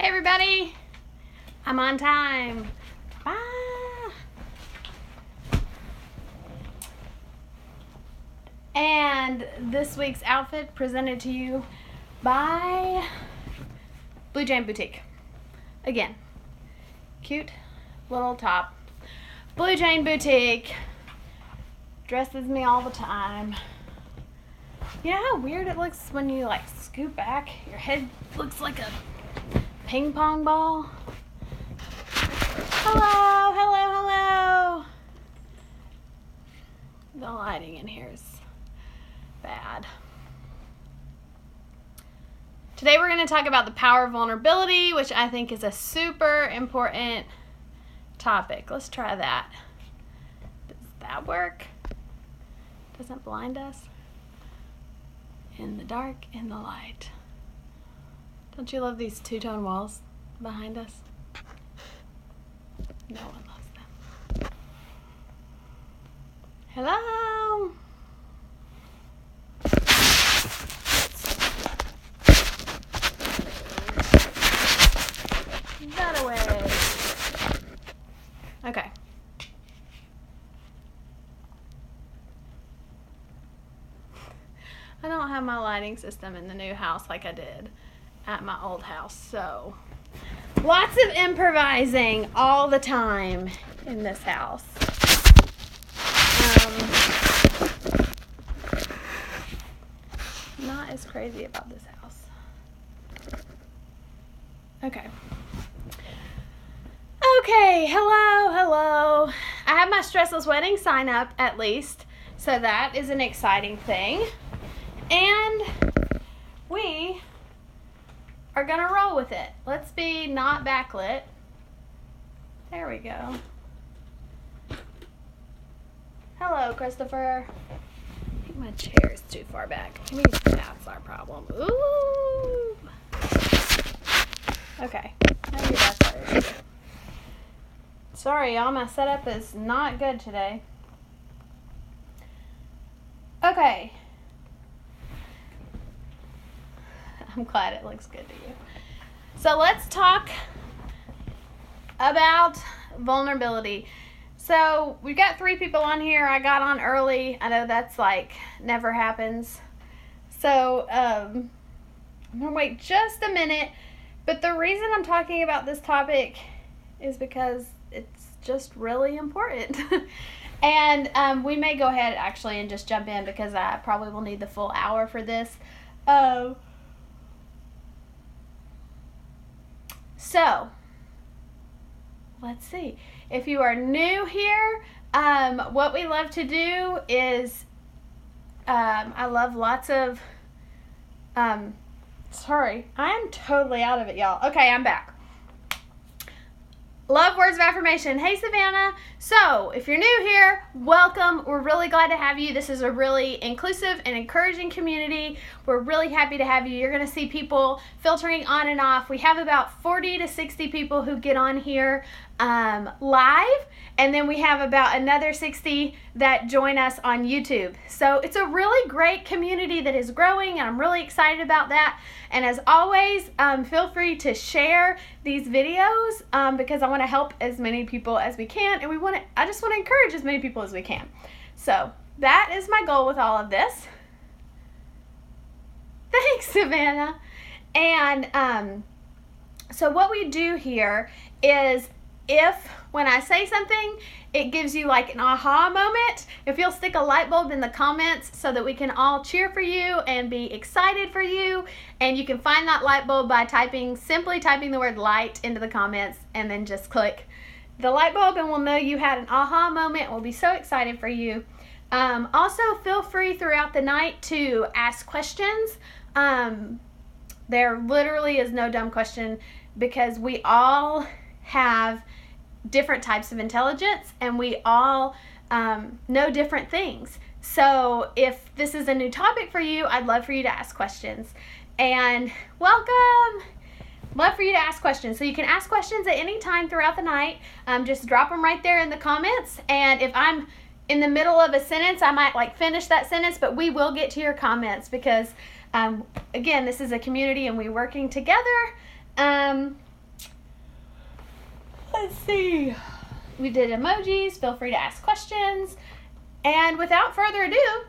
Hey everybody, I'm on time. Bye. And this week's outfit presented to you by Blue Jane Boutique. Again, cute little top. Blue Jane Boutique dresses me all the time. You know how weird it looks when you like scoot back? Your head looks like a ping pong ball. Hello, hello, hello. The lighting in here is bad. Today we're going to talk about the power of vulnerability, which I think is a super important topic. Let's try that. Does that work? Doesn't blind us? In the dark, in the light. Don't you love these two-tone walls behind us? No one loves them. Hello? That away. Okay. I don't have my lighting system in the new house like I did at my old house, so lots of improvising all the time in this house. Not as crazy about this house. Okay, hello. I have my Stressless Wedding sign up at least, so that is an exciting thing. And we are gonna roll with it. Let's be not backlit. There we go. Hello, Christopher. I think my chair is too far back. Maybe that's our problem. Ooh. Okay, maybe that's our issue. Sorry, y'all, my setup is not good today. Okay. I'm glad it looks good to you. So let's talk about vulnerability. So we've got 3 people on here. I got on early. I know that's like never happens. So I'm gonna wait just a minute. But the reason I'm talking about this topic is because it's just really important. And we may go ahead actually and just jump in because I probably will need the full hour for this. So, let's see. If you are new here, what we love to do is, I love lots of, sorry, I'm totally out of it, y'all. Okay, I'm back. Love words of affirmation. Hey, Savannah. So, if you're new here, welcome. We're really glad to have you. This is a really inclusive and encouraging community. We're really happy to have you. You're going to see people filtering on and off. We have about 40 to 60 people who get on here live, and then we have about another 60 that join us on YouTube. So it's a really great community that is growing, and I'm really excited about that. And as always, feel free to share these videos because I want to help as many people as we can, and I just want to encourage as many people as we can. So that is my goal with all of this. Thanks, Savannah. And so what we do here is when I say something, it gives you like an aha moment. If you'll stick a light bulb in the comments so that we can all cheer for you and be excited for you. And you can find that light bulb by simply typing the word light into the comments and then just click the light bulb and we'll know you had an aha moment. We'll be so excited for you. Also, feel free throughout the night to ask questions. There literally is no dumb question because we all have different types of intelligence and we all know different things. So if this is a new topic for you, I'd love for you to ask questions. And welcome! Love for you to ask questions. So you can ask questions at any time throughout the night. Just drop them right there in the comments. And if I'm in the middle of a sentence, I might finish that sentence, but we will get to your comments because again, this is a community and we're working together. Let's see. We did emojis. Feel free to ask questions. And without further ado,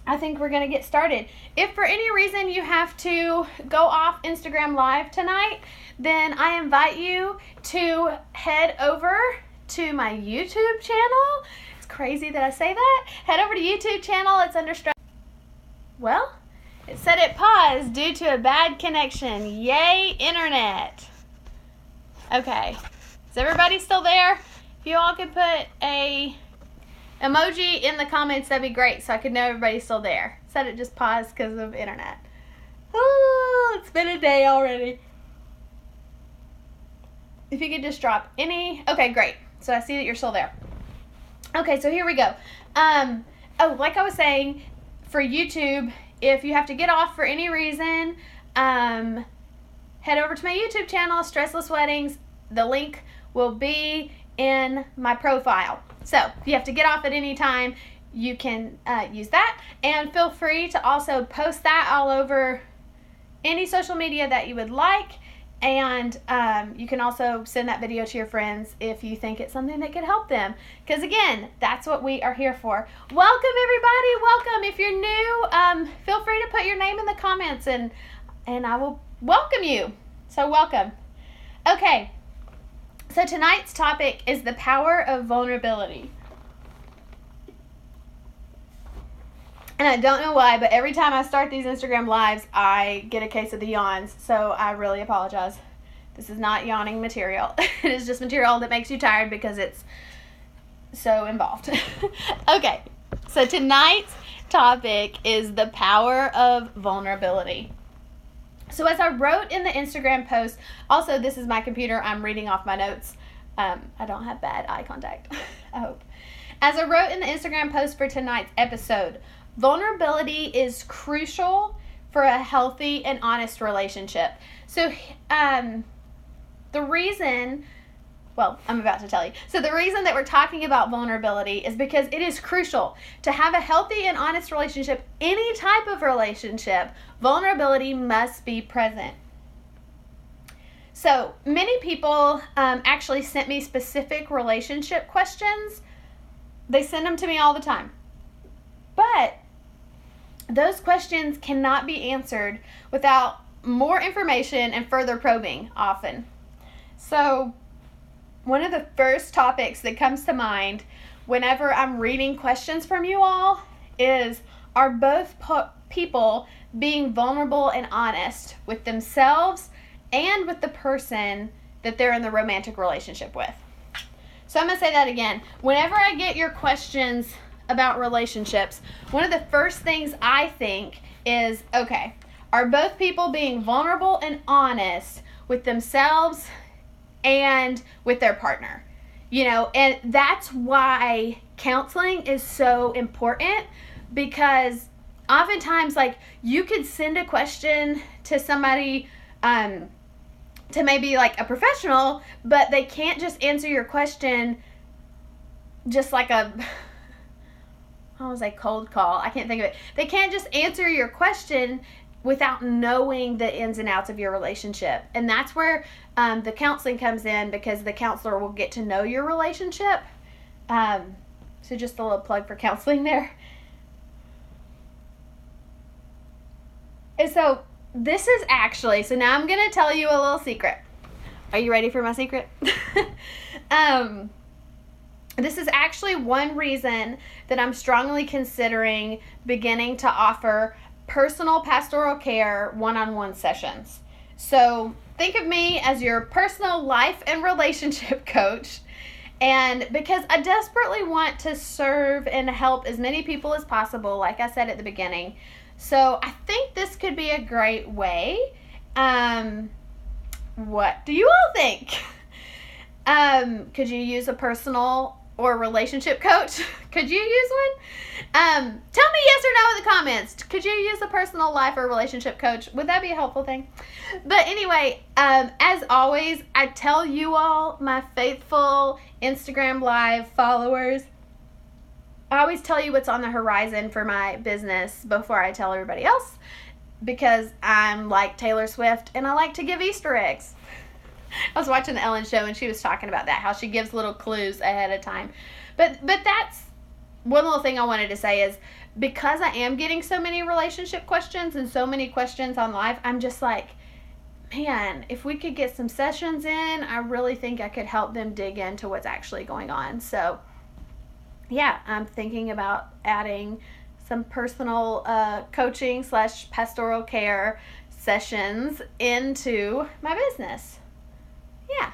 I think we're going to get started. If for any reason you have to go off Instagram Live tonight, then I invite you to head over to my YouTube channel. It's crazy that I say that. Head over to YouTube channel. It's under stress. Well, it said it paused due to a bad connection. Yay, internet. Okay. Is everybody still there? If you all could put a emoji in the comments, that'd be great, so I could know everybody's still there. It said it just paused because of internet. Oh, it's been a day already. If you could just drop any. Okay, great. So I see that you're still there. Okay, so here we go. Like I was saying, for YouTube, if you have to get off for any reason, head over to my YouTube channel, Stressless Weddings. The link will be in my profile. So if you have to get off at any time, you can use that. And feel free to also post that all over any social media that you would like. And you can also send that video to your friends if you think it's something that could help them. Because again, that's what we are here for. Welcome everybody, welcome. If you're new, feel free to put your name in the comments and I will welcome you. So welcome. Okay, so tonight's topic is the power of vulnerability. And I don't know why, but every time I start these Instagram Lives, I get a case of the yawns. So I really apologize. This is not yawning material. It is just material that makes you tired because it's so involved. Okay, so tonight's topic is the power of vulnerability. So as I wrote in the Instagram post, also this is my computer, I'm reading off my notes. I don't have bad eye contact, I hope. As I wrote in the Instagram post for tonight's episode, vulnerability is crucial for a healthy and honest relationship. So the reason, well, I'm about to tell you. So the reason that we're talking about vulnerability is because it is crucial to have a healthy and honest relationship. Any type of relationship, vulnerability must be present. So many people actually sent me specific relationship questions. They send them to me all the time. But those questions cannot be answered without more information and further probing often. So one of the first topics that comes to mind whenever I'm reading questions from you all is, are both people being vulnerable and honest with themselves and with the person that they're in the romantic relationship with? So I'm going to say that again. Whenever I get your questions about relationships, one of the first things I think is, okay, are both people being vulnerable and honest with themselves and with their partner? You know, and that's why counseling is so important, because oftentimes, like, you could send a question to somebody, to maybe like a professional, but they can't just answer your question just like a, I was like cold call. I can't think of it. They can't just answer your question without knowing the ins and outs of your relationship. And that's where the counseling comes in, because the counselor will get to know your relationship. So just a little plug for counseling there. And so this is actually, so now I'm going to tell you a little secret. Are you ready for my secret? This is actually one reason that I'm strongly considering beginning to offer personal pastoral care one-on-one sessions. So think of me as your personal life and relationship coach. And because I desperately want to serve and help as many people as possible, like I said at the beginning. So I think this could be a great way. What do you all think? Could you use a personal or relationship coach? Could you use one? Tell me yes or no in the comments. Could you use a personal life or relationship coach? Would that be a helpful thing? But anyway, as always, I tell you all, my faithful Instagram Live followers, I always tell you what's on the horizon for my business before I tell everybody else, because I'm like Taylor Swift and I like to give Easter eggs. I was watching the Ellen show and she was talking about that, how she gives little clues ahead of time. But that's one little thing I wanted to say is, because I am getting so many relationship questions and so many questions on live, I'm just like, man, if we could get some sessions in, I really think I could help them dig into what's actually going on. So yeah, I'm thinking about adding some personal coaching / pastoral care sessions into my business. Yeah.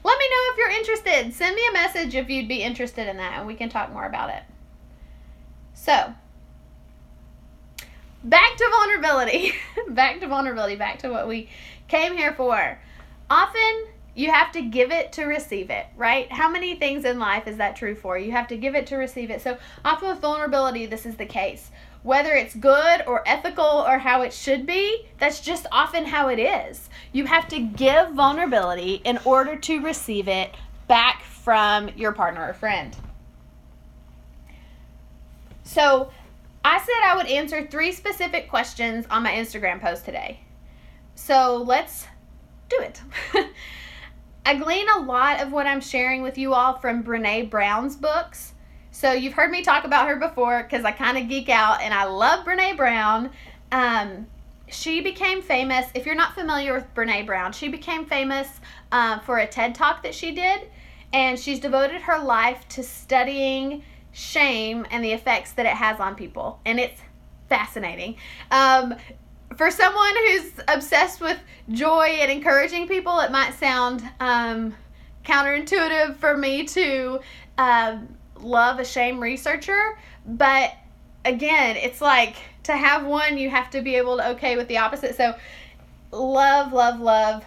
Let me know if you're interested. Send me a message if you'd be interested in that, and we can talk more about it. So, back to vulnerability. Back to what we came here for. Often, you have to give it to receive it, right? How many things in life is that true for? You have to give it to receive it. So, often with vulnerability, this is the case. Whether it's good or ethical or how it should be, that's just often how it is. You have to give vulnerability in order to receive it back from your partner or friend. So I said I would answer 3 specific questions on my Instagram post today. So let's do it. I glean a lot of what I'm sharing with you all from Brené Brown's books. So you've heard me talk about her before because I kind of geek out and I love Brené Brown. She became famous, if you're not familiar with Brené Brown, she became famous for a TED Talk that she did. And she's devoted her life to studying shame and the effects that it has on people. And it's fascinating. For someone who's obsessed with joy and encouraging people, it might sound counterintuitive for me to love a shame researcher, but again, it's like, to have one, you have to be able to okay with the opposite. So love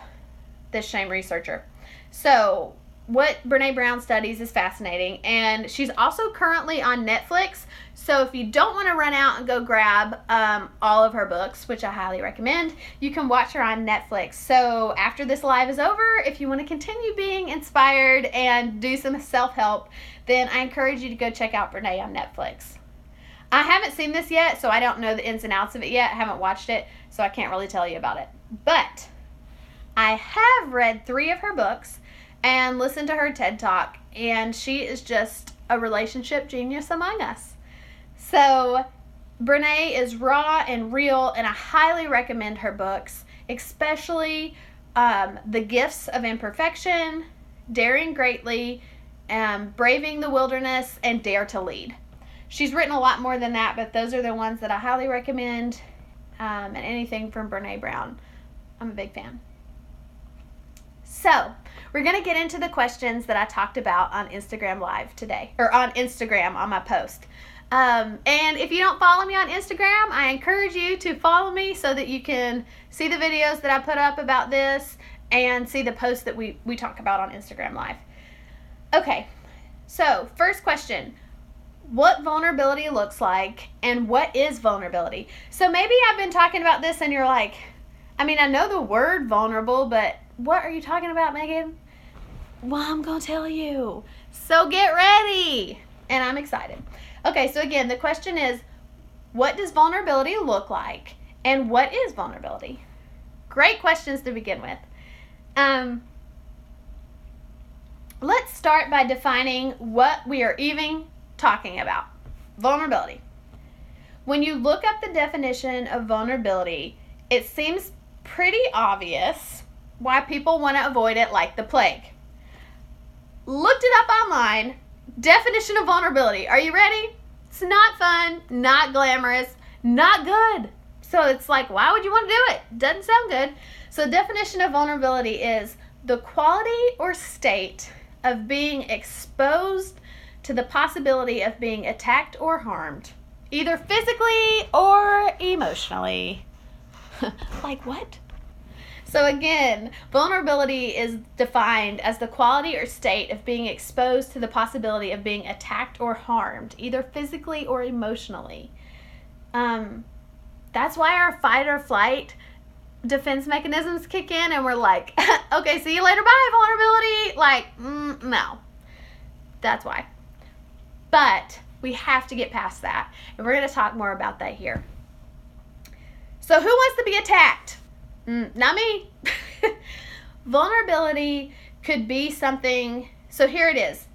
this shame researcher. So what Brené Brown studies is fascinating, and she's also currently on Netflix. So if you don't want to run out and go grab all of her books, which I highly recommend, you can watch her on Netflix. So after this live is over, if you want to continue being inspired and do some self-help, then I encourage you to go check out Brené on Netflix. I haven't seen this yet, so I don't know the ins and outs of it yet. I haven't watched it, so I can't really tell you about it. But I have read 3 of her books and listened to her TED Talk, and she is just a relationship genius among us. So Brené is raw and real, and I highly recommend her books, especially The Gifts of Imperfection, Daring Greatly, Braving the Wilderness, and Dare to Lead. She's written a lot more than that, but those are the ones that I highly recommend, and anything from Brené Brown. I'm a big fan. So, we're going to get into the questions that I talked about on Instagram Live today, or on Instagram on my post. And if you don't follow me on Instagram, I encourage you to follow me so that you can see the videos that I put up about this and see the posts that we talk about on Instagram Live. Okay, so first question. What vulnerability looks like, and what is vulnerability? So maybe I've been talking about this and you're like, I mean, I know the word vulnerable, but what are you talking about, Megan? Well, I'm going to tell you. So get ready. And I'm excited. Okay, so again, the question is, what does vulnerability look like, and what is vulnerability? Great questions to begin with. Let's start by defining what we are even talking about. Vulnerability. When you look up the definition of vulnerability, it seems pretty obvious why people want to avoid it like the plague. Looked it up online. Definition of vulnerability. Are you ready? It's not fun, not glamorous, not good. So it's like, why would you want to do it? Doesn't sound good. So the definition of vulnerability is the quality or state of being exposed to the possibility of being attacked or harmed, either physically or emotionally. Like what? So again, vulnerability is defined as the quality or state of being exposed to the possibility of being attacked or harmed, either physically or emotionally. That's why our fight or flight defense mechanisms kick in and we're like, okay, see you later, bye, vulnerability. Like, no. That's why. But we have to get past that. And we're going to talk more about that here. So who wants to be attacked? Not me. Vulnerability could be something, so here it is.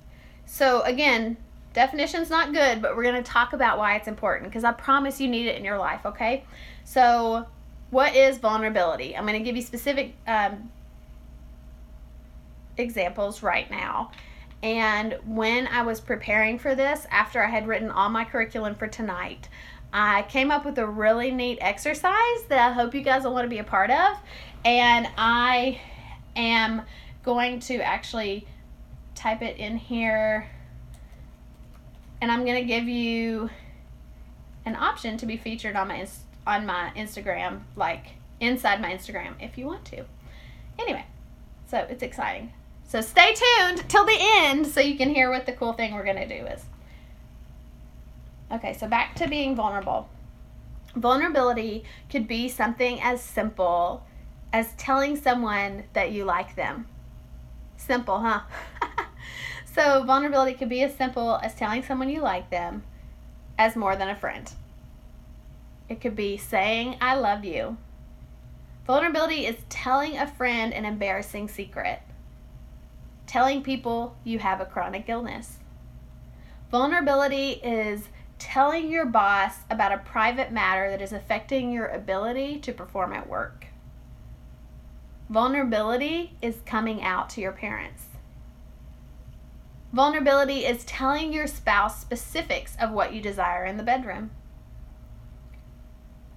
So again, definition's not good, but we're going to talk about why it's important because I promise you need it in your life, okay? So what is vulnerability? I'm going to give you specific examples right now. And when I was preparing for this, after I had written all my curriculum for tonight, I came up with a really neat exercise that I hope you guys will want to be a part of. And I am going to actually type it in here. And I'm going to give you an option to be featured on my Instagram, like inside my Instagram if you want to. Anyway, so it's exciting. So stay tuned till the end so you can hear what the cool thing we're going to do is. Okay, so back to being vulnerable. Vulnerability could be something as simple as telling someone that you like them. Simple, huh? So vulnerability could be as simple as telling someone you like them as more than a friend. It could be saying, I love you. Vulnerability is telling a friend an embarrassing secret. Telling people you have a chronic illness. Vulnerability is telling your boss about a private matter that is affecting your ability to perform at work. Vulnerability is coming out to your parents. Vulnerability is telling your spouse specifics of what you desire in the bedroom.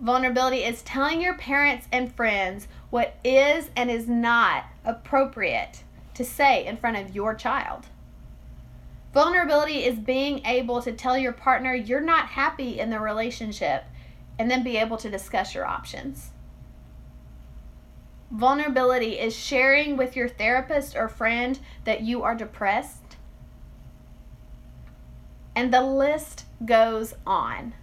Vulnerability is telling your parents and friends what is and is not appropriate to say in front of your child. Vulnerability is being able to tell your partner you're not happy in the relationship and then be able to discuss your options. Vulnerability is sharing with your therapist or friend that you are depressed. And the list goes on.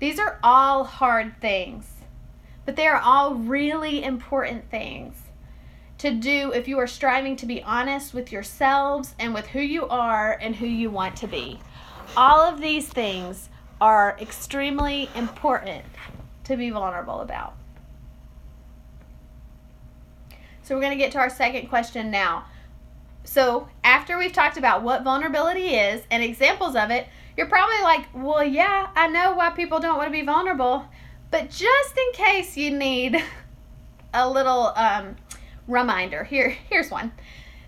These are all hard things, but they are all really important things to do if you are striving to be honest with yourselves and with who you are and who you want to be. All of these things are extremely important to be vulnerable about. So we're going to get to our second question now. So after we've talked about what vulnerability is and examples of it, you're probably like, well, yeah, I know why people don't want to be vulnerable, but just in case you need a little reminder, here's one.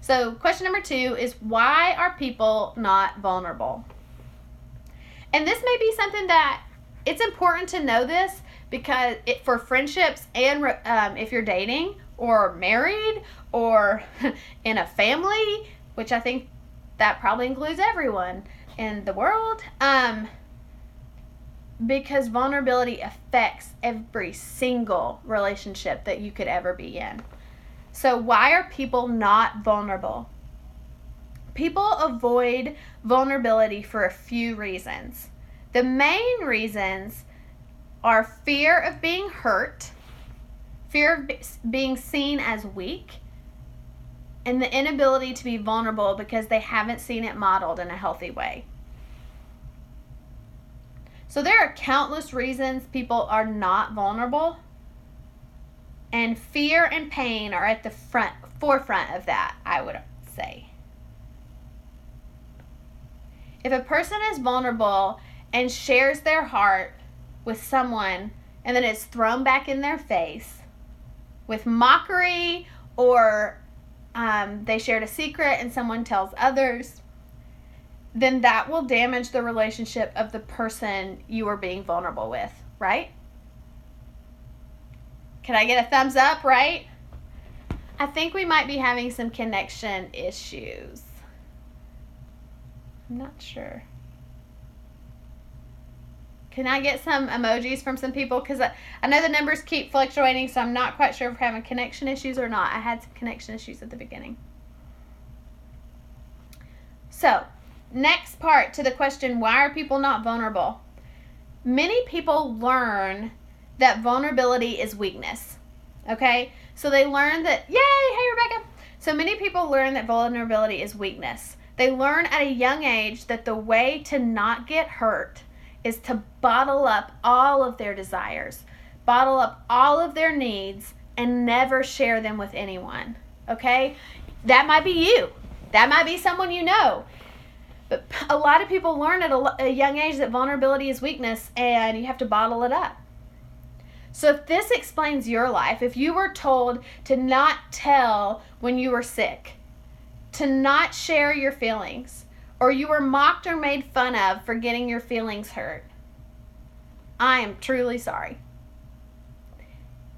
So question number 2 is, why are people not vulnerable? And this may be something that it's important to know this because for friendships and if you're dating or married or in a family, which I think that probably includes everyone in the world, because vulnerability affects every single relationship that you could ever be in. So why are people not vulnerable? People avoid vulnerability for a few reasons. The main reasons are fear of being hurt, fear of being seen as weak, and the inability to be vulnerable because they haven't seen it modeled in a healthy way. So there are countless reasons people are not vulnerable, and fear and pain are at the forefront of that, I would say. If a person is vulnerable and shares their heart with someone and then it's thrown back in their face with mockery, or they shared a secret and someone tells others, then that will damage the relationship of the person you are being vulnerable with, right? Can I get a thumbs up, right? I think we might be having some connection issues. I'm not sure. Can I get some emojis from some people? Because I know the numbers keep fluctuating, so I'm not quite sure if we're having connection issues or not. I had some connection issues at the beginning. So, next part to the question, why are people not vulnerable? Many people learn that vulnerability is weakness. Okay? So they learn that, yay, hey Rebecca. So many people learn that vulnerability is weakness. They learn at a young age that the way to not get hurt is to bottle up all of their desires, bottle up all of their needs, and never share them with anyone. Okay? That might be you. That might be someone you know. But a lot of people learn at a young age that vulnerability is weakness, and you have to bottle it up. So if this explains your life, if you were told to not tell when you were sick, to not share your feelings, or you were mocked or made fun of for getting your feelings hurt, I am truly sorry.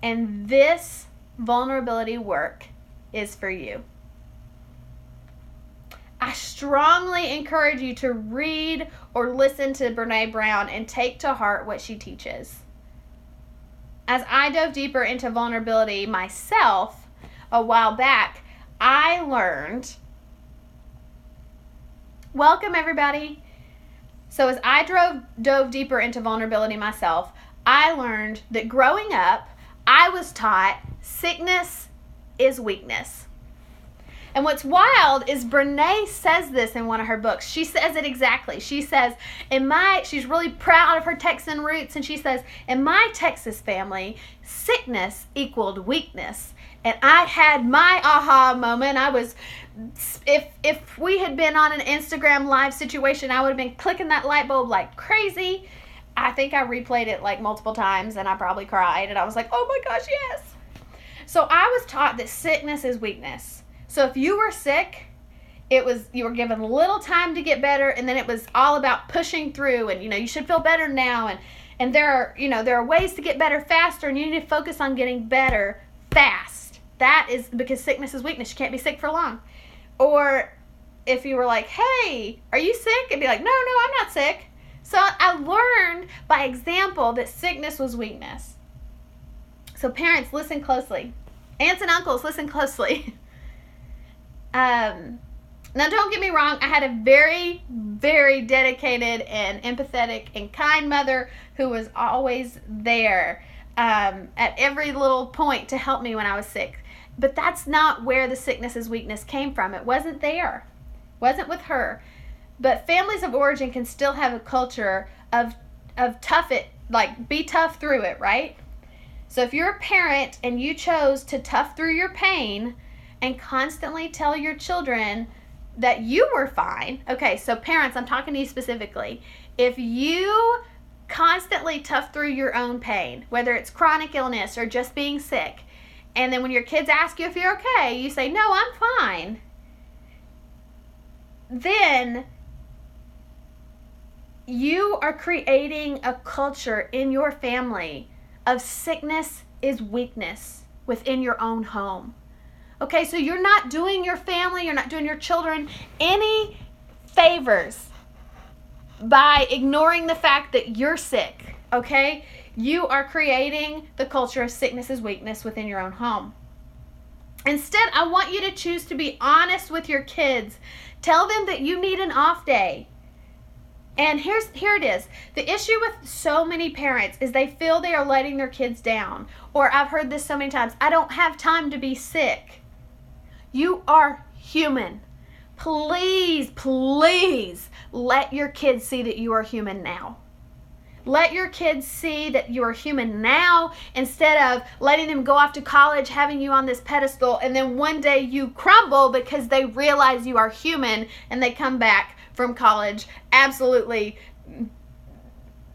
And this vulnerability work is for you. I strongly encourage you to read or listen to Brené Brown and take to heart what she teaches. As I dove deeper into vulnerability myself a while back, I learned, welcome everybody. So as I dove deeper into vulnerability myself, I learned that growing up, I was taught sickness is weakness. And what's wild is Brené says this in one of her books. She says it exactly. She says, she's really proud of her Texan roots, and she says, in my Texas family, sickness equaled weakness. And I had my aha moment. If we had been on an Instagram live situation, I would have been clicking that light bulb like crazy. I think I replayed it like multiple times, and I probably cried, and I was like, oh my gosh, yes. So I was taught that sickness is weakness. So if you were sick, you were given a little time to get better, and then it was all about pushing through, and you should feel better now, and there are ways to get better faster, and you need to focus on getting better fast. That is because sickness is weakness. You can't be sick for long. Or if you were like, hey, are you sick? It'd be like, no, I'm not sick. So I learned by example that sickness was weakness. So parents, listen closely. Aunts and uncles, listen closely. Now don't get me wrong, I had a very, very dedicated and empathetic and kind mother who was always there at every little point to help me when I was sick. But that's not where the sickness is weakness came from. It wasn't there. It wasn't with her. But families of origin can still have a culture of tough it, like be tough through it, right? So if you're a parent and you chose to tough through your pain and constantly tell your children that you were fine. Okay, so parents, I'm talking to you specifically. If you constantly tough through your own pain, whether it's chronic illness or just being sick, and then when your kids ask you if you're okay, you say, no, I'm fine, then you are creating a culture in your family of sickness is weakness within your own home. Okay, so you're not doing your family, you're not doing your children any favors by ignoring the fact that you're sick, okay? You are creating the culture of sickness is weakness within your own home. Instead, I want you to choose to be honest with your kids. Tell them that you need an off day. And here it is. The issue with so many parents is they feel they are letting their kids down. Or I've heard this so many times, I don't have time to be sick. You are human. Please, please let your kids see that you are human now. Let your kids see that you are human now instead of letting them go off to college, having you on this pedestal, and then one day you crumble because they realize you are human and they come back from college absolutely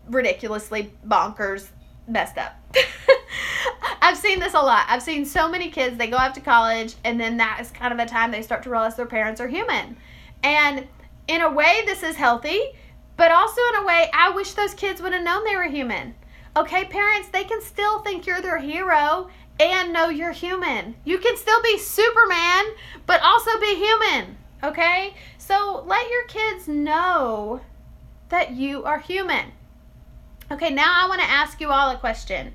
ridiculously bonkers, messed up. I've seen this a lot. I've seen so many kids, they go off to college, and then that is kind of the time they start to realize their parents are human. And in a way, this is healthy, but also in a way, I wish those kids would have known they were human. Okay, parents, they can still think you're their hero and know you're human. You can still be Superman, but also be human. Okay? So let your kids know that you are human. Okay, now I want to ask you all a question.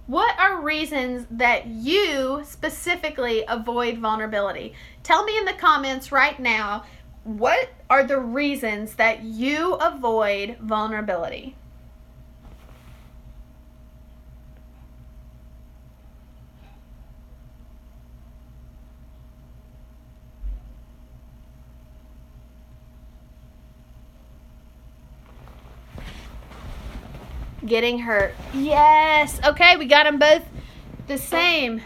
What are reasons that you specifically avoid vulnerability? Tell me in the comments right now, what are the reasons that you avoid vulnerability? Getting hurt. Yes. Okay, we got them both the same.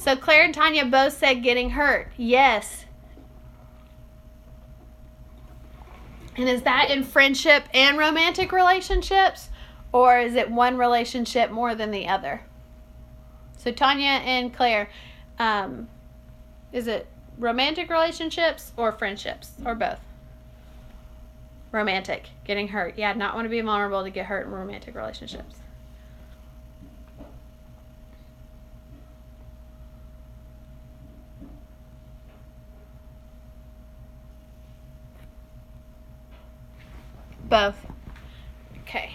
So Claire and Tanya both said getting hurt. Yes. And is that in friendship and romantic relationships? Or is it one relationship more than the other? So Tanya and Claire, is it romantic relationships or friendships? Or both? Romantic. Getting hurt. Yeah, not want to be vulnerable to get hurt in romantic relationships. Both. Okay.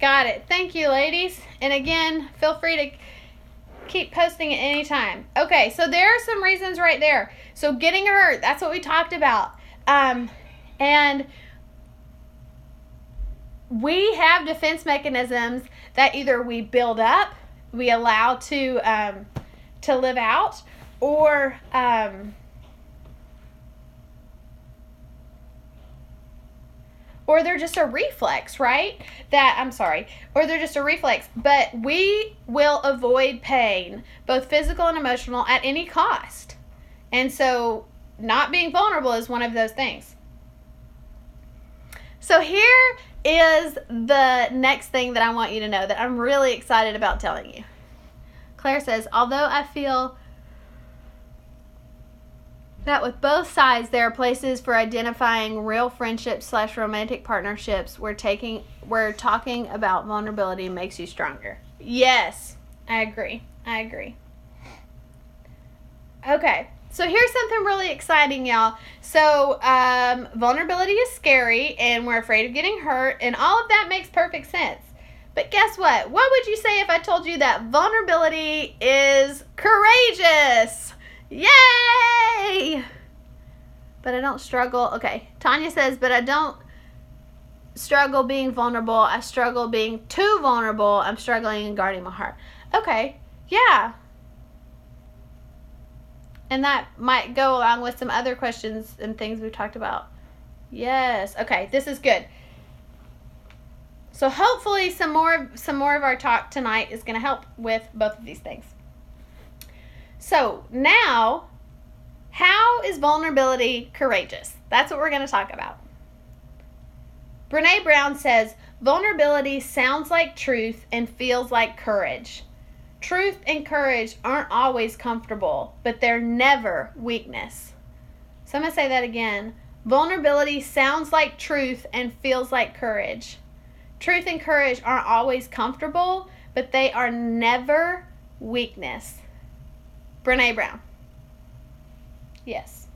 Got it. Thank you, ladies. And again, feel free to keep posting at any time. Okay, so there are some reasons right there. So getting hurt, that's what we talked about. And we have defense mechanisms that either we build up, we allow to live out, or they're just a reflex, right? Or they're just a reflex. But we will avoid pain, both physical and emotional, at any cost. And so not being vulnerable is one of those things. So here is the next thing that I want you to know that I'm really excited about telling you. Claire says, although I feel that with both sides there are places for identifying real friendships / romantic partnerships where talking about vulnerability makes you stronger. Yes, I agree. Okay, so here's something really exciting, y'all. So vulnerability is scary and we're afraid of getting hurt, and all of that makes perfect sense. But guess what? What would you say if I told you that vulnerability is courageous? Yay! But I don't struggle. Okay, Tanya says, but I don't struggle being vulnerable. I struggle being too vulnerable. I'm struggling in guarding my heart. Okay, yeah. And that might go along with some other questions and things we've talked about. Yes. Okay, this is good. So hopefully some more of our talk tonight is going to help with both of these things. So now, how is vulnerability courageous? That's what we're going to talk about. Brené Brown says, vulnerability sounds like truth and feels like courage. Truth and courage aren't always comfortable, but they're never weakness. So I'm going to say that again. Vulnerability sounds like truth and feels like courage. Truth and courage aren't always comfortable, but they are never weakness. Brené Brown. Yes.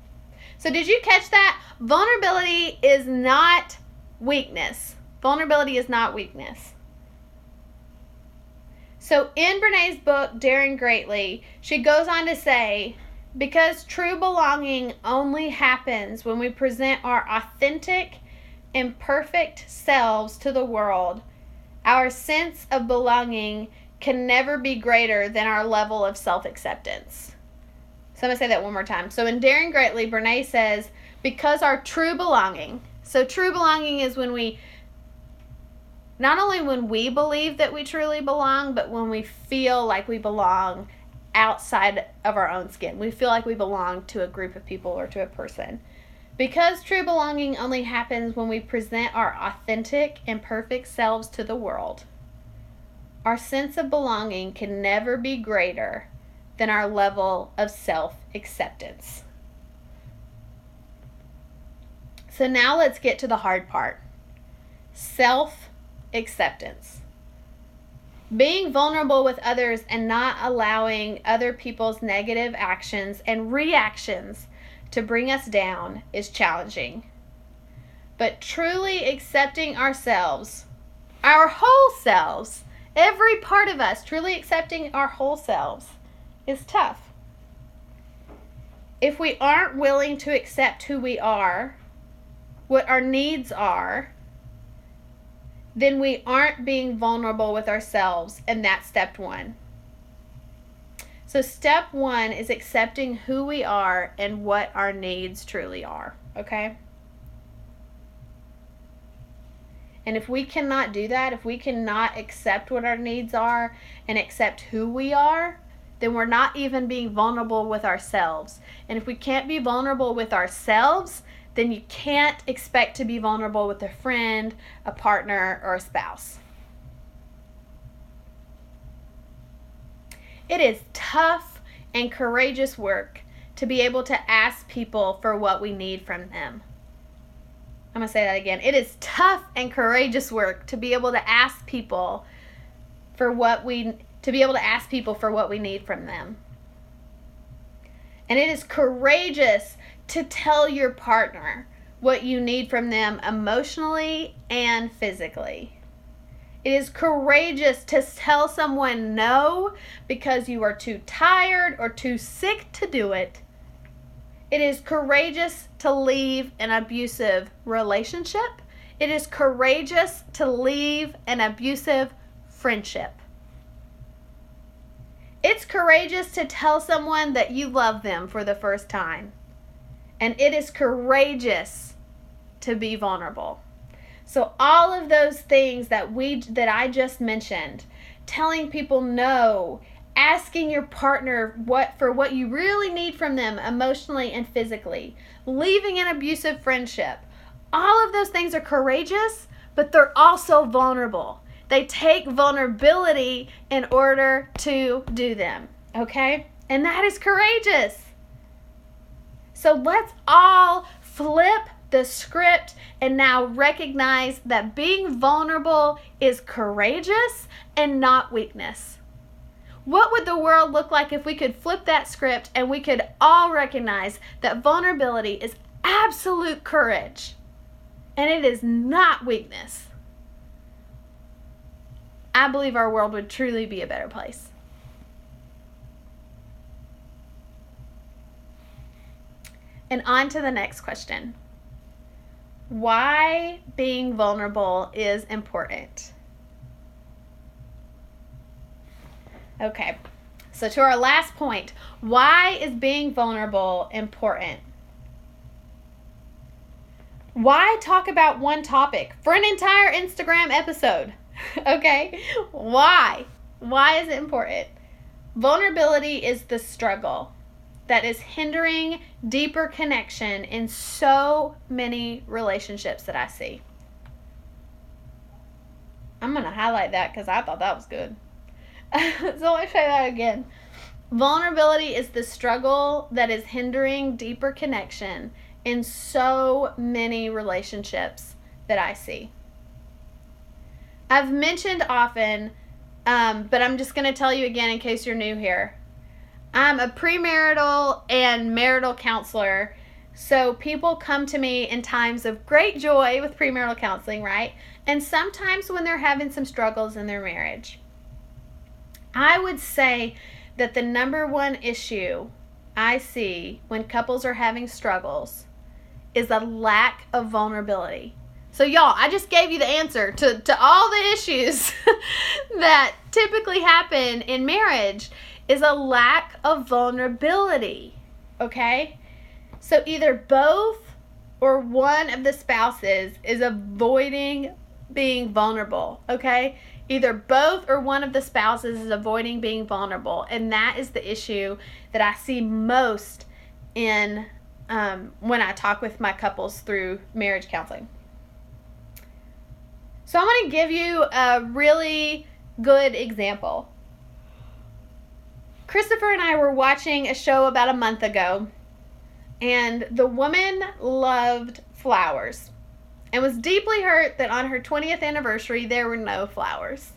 So did you catch that? Vulnerability is not weakness. Vulnerability is not weakness. So in Brené's book, Daring Greatly, she goes on to say, because true belonging only happens when we present our authentic, imperfect selves to the world, our sense of belonging can never be greater than our level of self-acceptance. So I'm going to say that one more time. So in Daring Greatly, Brené says, because our true belonging, so true belonging is when we, not only when we believe that we truly belong, but when we feel like we belong outside of our own skin. We feel like we belong to a group of people or to a person. Because true belonging only happens when we present our authentic and perfect selves to the world, our sense of belonging can never be greater than our level of self-acceptance. So now let's get to the hard part. Self-acceptance. Being vulnerable with others and not allowing other people's negative actions and reactions to bring us down is challenging. But truly accepting ourselves, our whole selves, every part of us, truly accepting our whole selves is tough. If we aren't willing to accept who we are, what our needs are, then we aren't being vulnerable with ourselves, and that's step one. So step one is accepting who we are and what our needs truly are, okay? And if we cannot do that, if we cannot accept what our needs are and accept who we are, then we're not even being vulnerable with ourselves. And if we can't be vulnerable with ourselves, then you can't expect to be vulnerable with a friend, a partner, or a spouse. It is tough and courageous work to be able to ask people for what we need from them. I'm going to say that again. It is tough and courageous work to be able to ask people for what we need from them. And it is courageous to tell your partner what you need from them emotionally and physically. It is courageous to tell someone no because you are too tired or too sick to do it. It is courageous to leave an abusive relationship. It is courageous to leave an abusive friendship. It's courageous to tell someone that you love them for the first time. And it is courageous to be vulnerable. So all of those things that I just mentioned, telling people no, asking your partner what you really need from them emotionally and physically, leaving an abusive friendship, all of those things are courageous, but they're also vulnerable. They take vulnerability in order to do them, okay? And that is courageous. So let's all flip the script and now recognize that being vulnerable is courageous and not weakness. What would the world look like if we could flip that script and we could all recognize that vulnerability is absolute courage and it is not weakness? I believe our world would truly be a better place. And on to the next question. Why being vulnerable is important? Okay, so to our last point, why is being vulnerable important? Why talk about one topic for an entire Instagram episode? Okay, why? Why is it important? Vulnerability is the struggle that is hindering deeper connection in so many relationships that I see. I'm going to highlight that because I thought that was good. So let me say that again. Vulnerability is the struggle that is hindering deeper connection in so many relationships that I see. I've mentioned often, but I'm just going to tell you again in case you're new here. I'm a premarital and marital counselor, so people come to me in times of great joy with premarital counseling, right? And sometimes when they're having some struggles in their marriage. I would say that the number one issue I see when couples are having struggles is a lack of vulnerability. So y'all, I just gave you the answer to all the issues that typically happen in marriage is a lack of vulnerability, okay? So either both or one of the spouses is avoiding being vulnerable, okay? Either both or one of the spouses is avoiding being vulnerable, and that is the issue that I see most in when I talk with my couples through marriage counseling. So I'm going to give you a really good example. Christopher and I were watching a show about a month ago, and the woman loved flowers and was deeply hurt that on her 20th anniversary there were no flowers.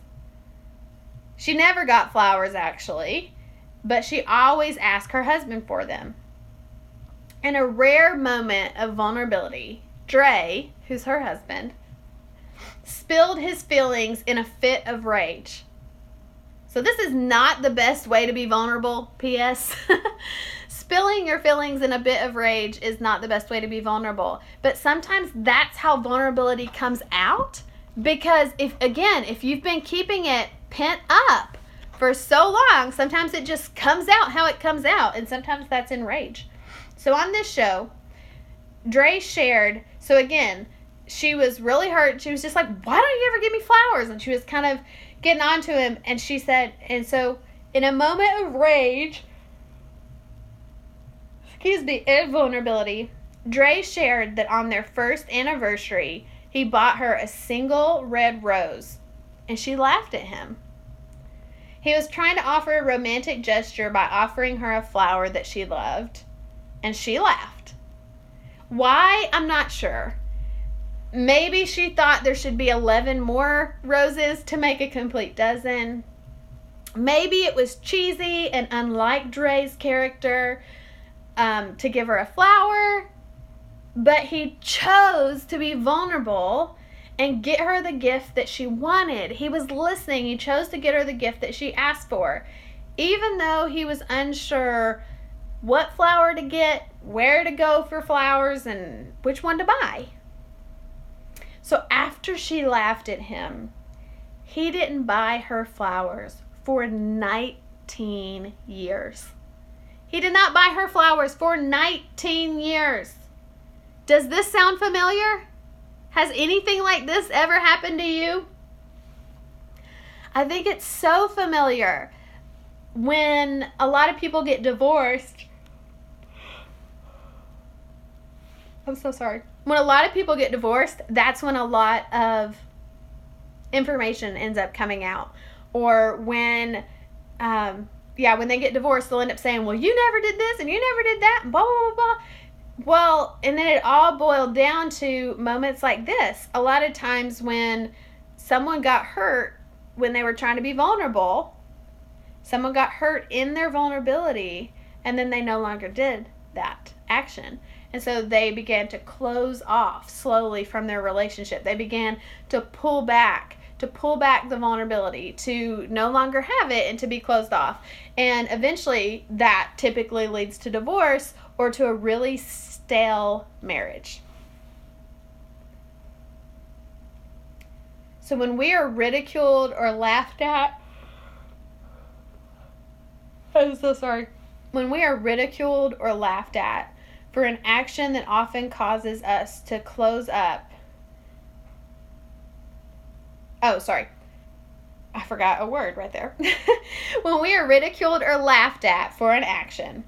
She never got flowers actually, but she always asked her husband for them. In a rare moment of vulnerability, Dre, who's her husband, spilled his feelings in a fit of rage. So this is not the best way to be vulnerable, P.S. Spilling your feelings in a bit of rage is not the best way to be vulnerable. But sometimes that's how vulnerability comes out. Because if you've been keeping it pent up for so long, sometimes it just comes out how it comes out. And sometimes that's in rage. So on this show, Dre shared, so again, she was really hurt. She was just like, why don't you ever give me flowers? And she was kind of getting on to him. And she said, and so In a moment of rage, and vulnerability, Dre shared that on their first anniversary, he bought her a single red rose, and she laughed at him. He was trying to offer a romantic gesture by offering her a flower that she loved, and she laughed. Why? I'm not sure. Maybe she thought there should be 11 more roses to make a complete dozen. Maybe it was cheesy and unlike Dre's character to give her a flower, but he chose to be vulnerable and get her the gift that she wanted. He was listening. He chose to get her the gift that she asked for, even though he was unsure what flower to get, where to go for flowers, and which one to buy. So after she laughed at him, he didn't buy her flowers for 19 years. He did not buy her flowers for 19 years. Does this sound familiar? Has anything like this ever happened to you? I think it's so familiar. When a lot of people get divorced, I'm so sorry. When a lot of people get divorced, that's when a lot of information ends up coming out. Or when when they get divorced, they'll end up saying, well, you never did this and you never did that and blah, blah, blah, blah. Well, and then it all boiled down to moments like this. A lot of times when someone got hurt when they were trying to be vulnerable, someone got hurt in their vulnerability, and then they no longer did that action. And so they began to close off slowly from their relationship. They began to pull back the vulnerability, to no longer have it and to be closed off. And eventually that typically leads to divorce or to a really stale marriage. So when we are ridiculed or laughed at, I'm so sorry. When we are ridiculed or laughed at for an action that often causes us to close up. Oh, sorry. I forgot a word right there. When we are ridiculed or laughed at for an action,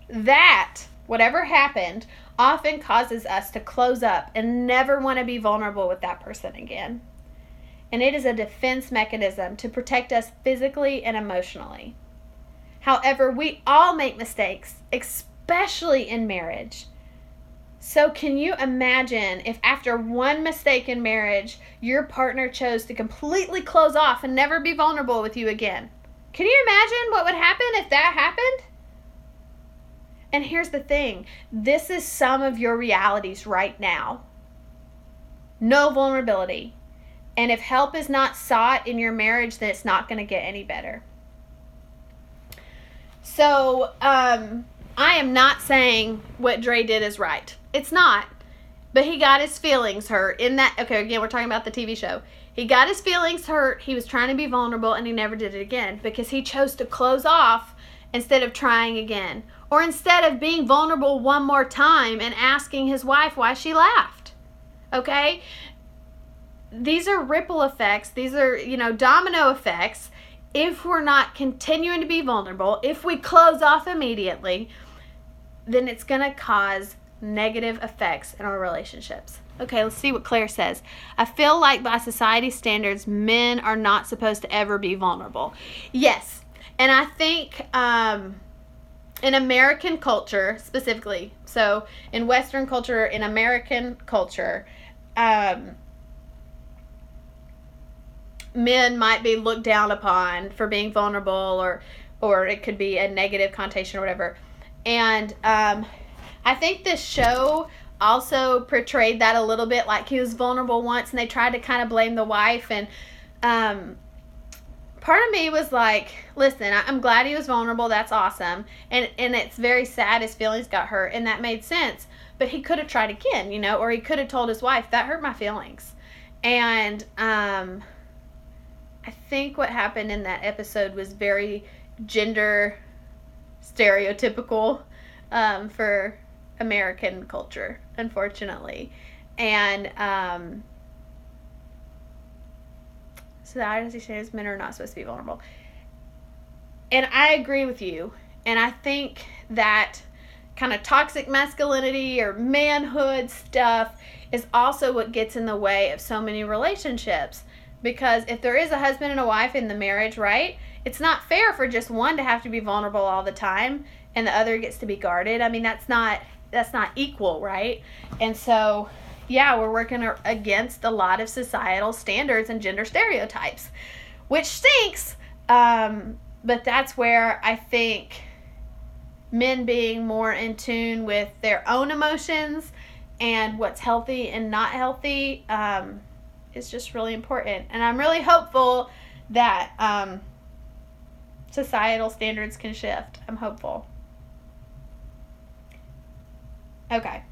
that, whatever happened, often causes us to close up and never want to be vulnerable with that person again. And it is a defense mechanism to protect us physically and emotionally. However, we all make mistakes, especially in marriage. So can you imagine if after one mistake in marriage, your partner chose to completely close off and never be vulnerable with you again? Can you imagine what would happen if that happened? And here's the thing. This is some of your realities right now. No vulnerability. And if help is not sought in your marriage, then it's not going to get any better. So, I am not saying what Dre did is right. It's not. But he got his feelings hurt in that. Okay, again, we're talking about the TV show. He got his feelings hurt. He was trying to be vulnerable, and he never did it again because he chose to close off instead of trying again. Or instead of being vulnerable one more time and asking his wife why she laughed. Okay? These are ripple effects. These are, domino effects. If we're not continuing to be vulnerable, if we close off immediately, then it's going to cause negative effects in our relationships. Okay, let's see what Claire says. I feel like by society standards, men are not supposed to ever be vulnerable. Yes, and I think in American culture specifically, so in Western culture, in American culture, men might be looked down upon for being vulnerable, or it could be a negative connotation or whatever. And I think this show also portrayed that a little bit, like he was vulnerable once and they tried to kind of blame the wife. And part of me was like, listen, I'm glad he was vulnerable. That's awesome. And it's very sad his feelings got hurt, and that made sense. But he could have tried again, or he could have told his wife, that hurt my feelings. And I think what happened in that episode was very gender stereotypical for American culture, unfortunately. And so the identity standards, men are not supposed to be vulnerable. and I agree with you. And I think that kind of toxic masculinity or manhood stuff is also what gets in the way of so many relationships. Because if there is a husband and a wife in the marriage, right, it's not fair for just one to have to be vulnerable all the time and the other gets to be guarded. I mean, that's not equal, right? And so, yeah, we're working against a lot of societal standards and gender stereotypes, which stinks. But that's where I think men being more in tune with their own emotions and what's healthy and not healthy is just really important. And I'm really hopeful that societal standards can shift. I'm hopeful. Okay.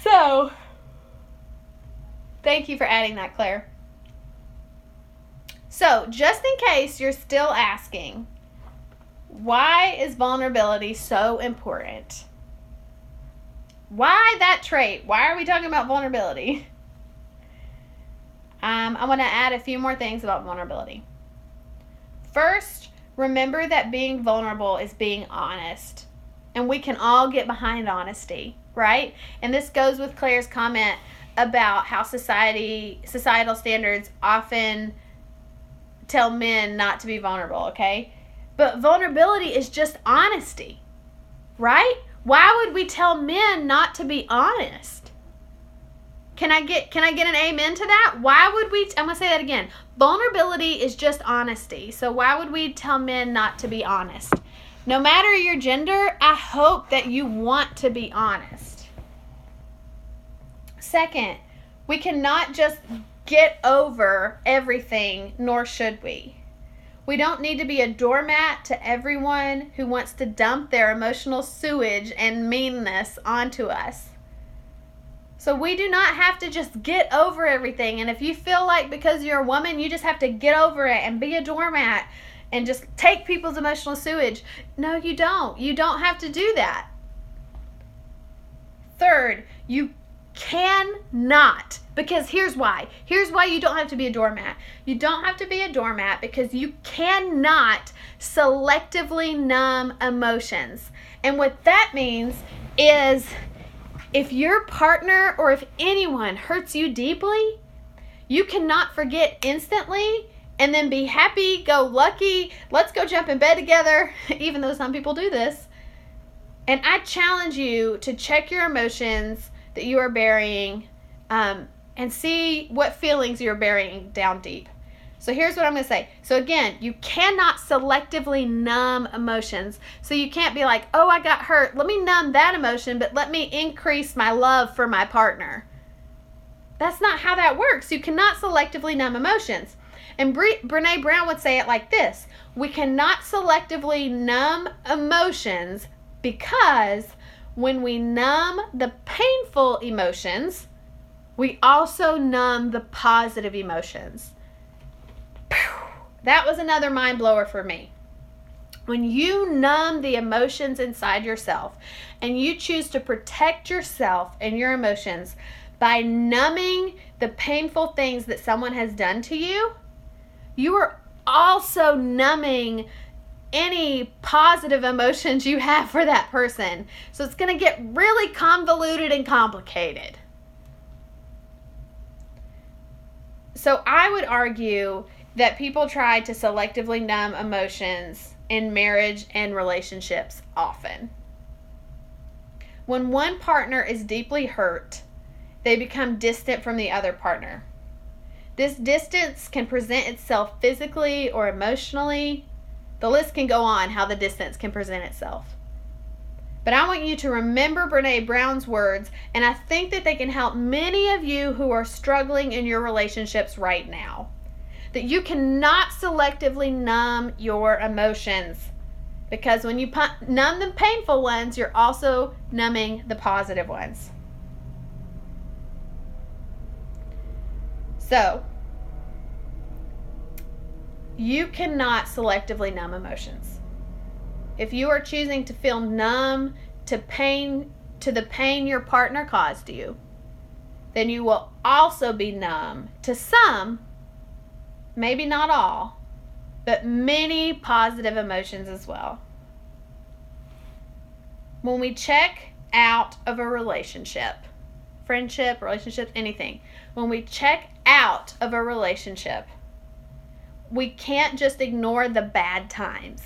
So, thank you for adding that, Claire. So, just in case you're still asking, why is vulnerability so important? Why that trait? Why are we talking about vulnerability? I want to add a few more things about vulnerability. First, remember that being vulnerable is being honest. And we can all get behind honesty, right? And this goes with Claire's comment about how societal standards often tell men not to be vulnerable, okay? But vulnerability is just honesty, right? Why would we tell men not to be honest? Can I get an amen to that? Why would we, I'm going to say that again. Vulnerability is just honesty. So why would we tell men not to be honest? No matter your gender, I hope that you want to be honest. Second, we cannot just get over everything, nor should we. We don't need to be a doormat to everyone who wants to dump their emotional sewage and meanness onto us. So we do not have to just get over everything. And if you feel like because you're a woman, you just have to get over it and be a doormat and just take people's emotional sewage. No, you don't. You don't have to do that. Third, you cannot, because here's why. Here's why you don't have to be a doormat. You don't have to be a doormat because you cannot selectively numb emotions. And what that means is if your partner or if anyone hurts you deeply, you cannot forget instantly and then be happy, go lucky, let's go jump in bed together, even though some people do this. And I challenge you to check your emotions that you are burying and see what feelings you're burying down deep. So here's what I'm going to say. So again, you cannot selectively numb emotions. So you can't be like, oh, I got hurt. Let me numb that emotion, but let me increase my love for my partner. That's not how that works. You cannot selectively numb emotions. And Brené Brown would say it like this. We cannot selectively numb emotions because when we numb the painful emotions, we also numb the positive emotions. That was another mind blower for me. When you numb the emotions inside yourself and you choose to protect yourself and your emotions by numbing the painful things that someone has done to you, you are also numbing any positive emotions you have for that person. So it's going to get really convoluted and complicated. So I would argue that people try to selectively numb emotions in marriage and relationships often. When one partner is deeply hurt, they become distant from the other partner. This distance can present itself physically or emotionally. The list can go on how the distance can present itself. But I want you to remember Brené Brown's words, and I think that they can help many of you who are struggling in your relationships right now. That you cannot selectively numb your emotions. Because when you numb the painful ones, you're also numbing the positive ones. So, you cannot selectively numb emotions. If you are choosing to feel numb to the pain your partner caused you, then you will also be numb to some, maybe not all, but many positive emotions as well. When we check out of a relationship, friendship, relationships, anything, when we check out of a relationship, we can't just ignore the bad times.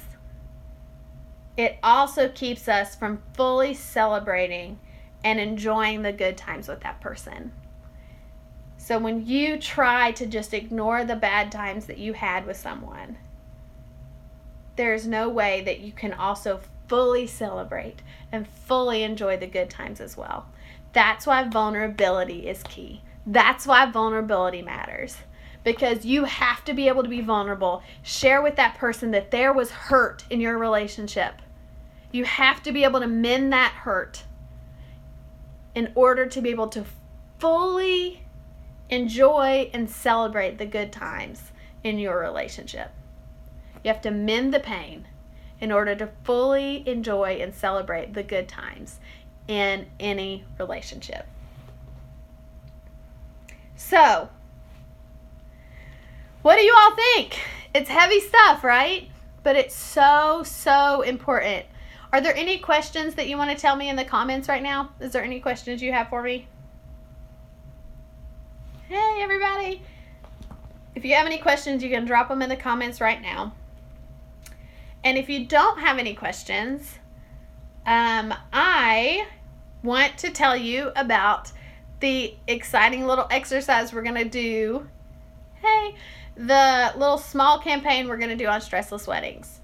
It also keeps us from fully celebrating and enjoying the good times with that person. So when you try to just ignore the bad times that you had with someone, there's no way that you can also fully celebrate and fully enjoy the good times as well. That's why vulnerability is key. That's why vulnerability matters. Because you have to be able to be vulnerable. Share with that person that there was hurt in your relationship. You have to be able to mend that hurt in order to be able to fully enjoy and celebrate the good times in your relationship. You have to mend the pain in order to fully enjoy and celebrate the good times in any relationship. So, what do you all think? It's heavy stuff, right? But it's so, so important. Are there any questions that you want to tell me in the comments right now? Is there any questions you have for me? Hey, everybody. If you have any questions, you can drop them in the comments right now. And if you don't have any questions, I want to tell you about the exciting little exercise we're going to do. Hey, the little small campaign we're going to do on stressless weddings.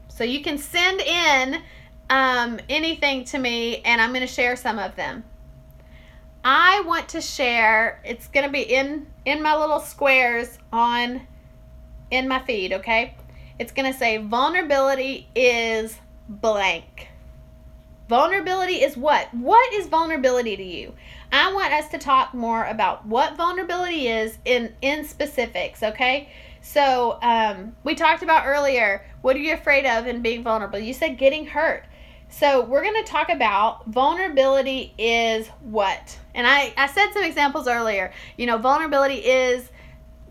So you can send in anything to me, and I'm going to share some of them. I want to share, it's going to be in my little squares in my feed, okay? It's going to say vulnerability is blank. Vulnerability is what? What is vulnerability to you? I want us to talk more about what vulnerability is in specifics, okay? So we talked about earlier, what are you afraid of in being vulnerable? You said getting hurt. So we're going to talk about vulnerability is what? And I said some examples earlier. You know, vulnerability is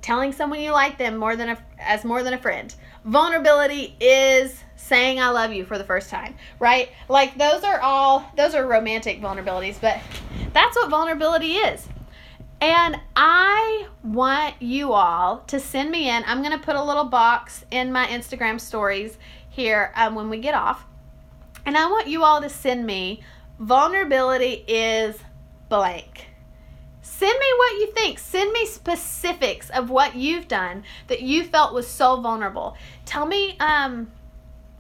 telling someone you like them more than a friend. Vulnerability is saying I love you for the first time, right? Like those are romantic vulnerabilities, but that's what vulnerability is. And I want you all to send me in. I'm going to put a little box in my Instagram stories here when we get off. And I want you all to send me vulnerability is blank. Send me what you think. Send me specifics of what you've done that you felt was so vulnerable. Tell me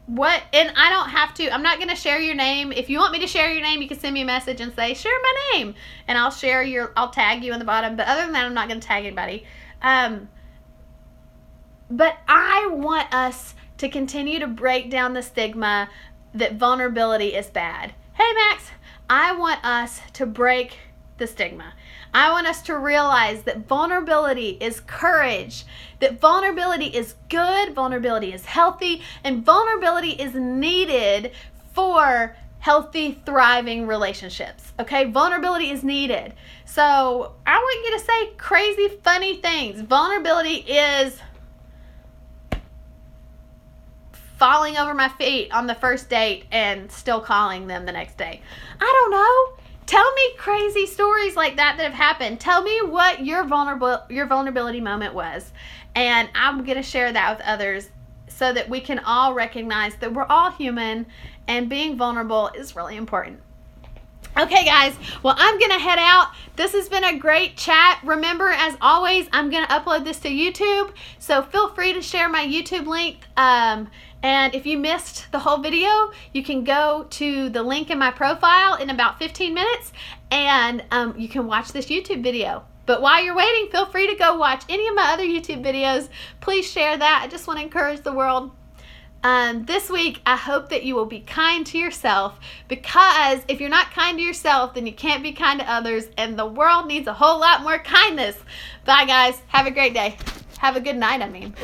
what, and I don't have to, I'm not going to share your name. If you want me to share your name, you can send me a message and say, share my name. And I'll tag you in the bottom. But other than that, I'm not going to tag anybody. But I want us to continue to break down the stigma that vulnerability is bad. Hey, Max, I want us to break the stigma. I want us to realize that vulnerability is courage, that vulnerability is good, vulnerability is healthy, and vulnerability is needed for healthy, thriving relationships. Okay, vulnerability is needed. So I want you to say crazy, funny things. Vulnerability is falling over my feet on the first date and still calling them the next day. I don't know. Tell me crazy stories like that have happened. Tell me what your vulnerability moment was. And I'm going to share that with others so that we can all recognize that we're all human and being vulnerable is really important. Okay, guys. Well, I'm going to head out. This has been a great chat. Remember, as always, I'm going to upload this to YouTube. So feel free to share my YouTube link. And if you missed the whole video, you can go to the link in my profile in about 15 minutes and you can watch this YouTube video. But while you're waiting, feel free to go watch any of my other YouTube videos. Please share that. I just want to encourage the world. This week, I hope that you will be kind to yourself, because if you're not kind to yourself, then you can't be kind to others, and the world needs a whole lot more kindness. Bye, guys. Have a great day. Have a good night, I mean.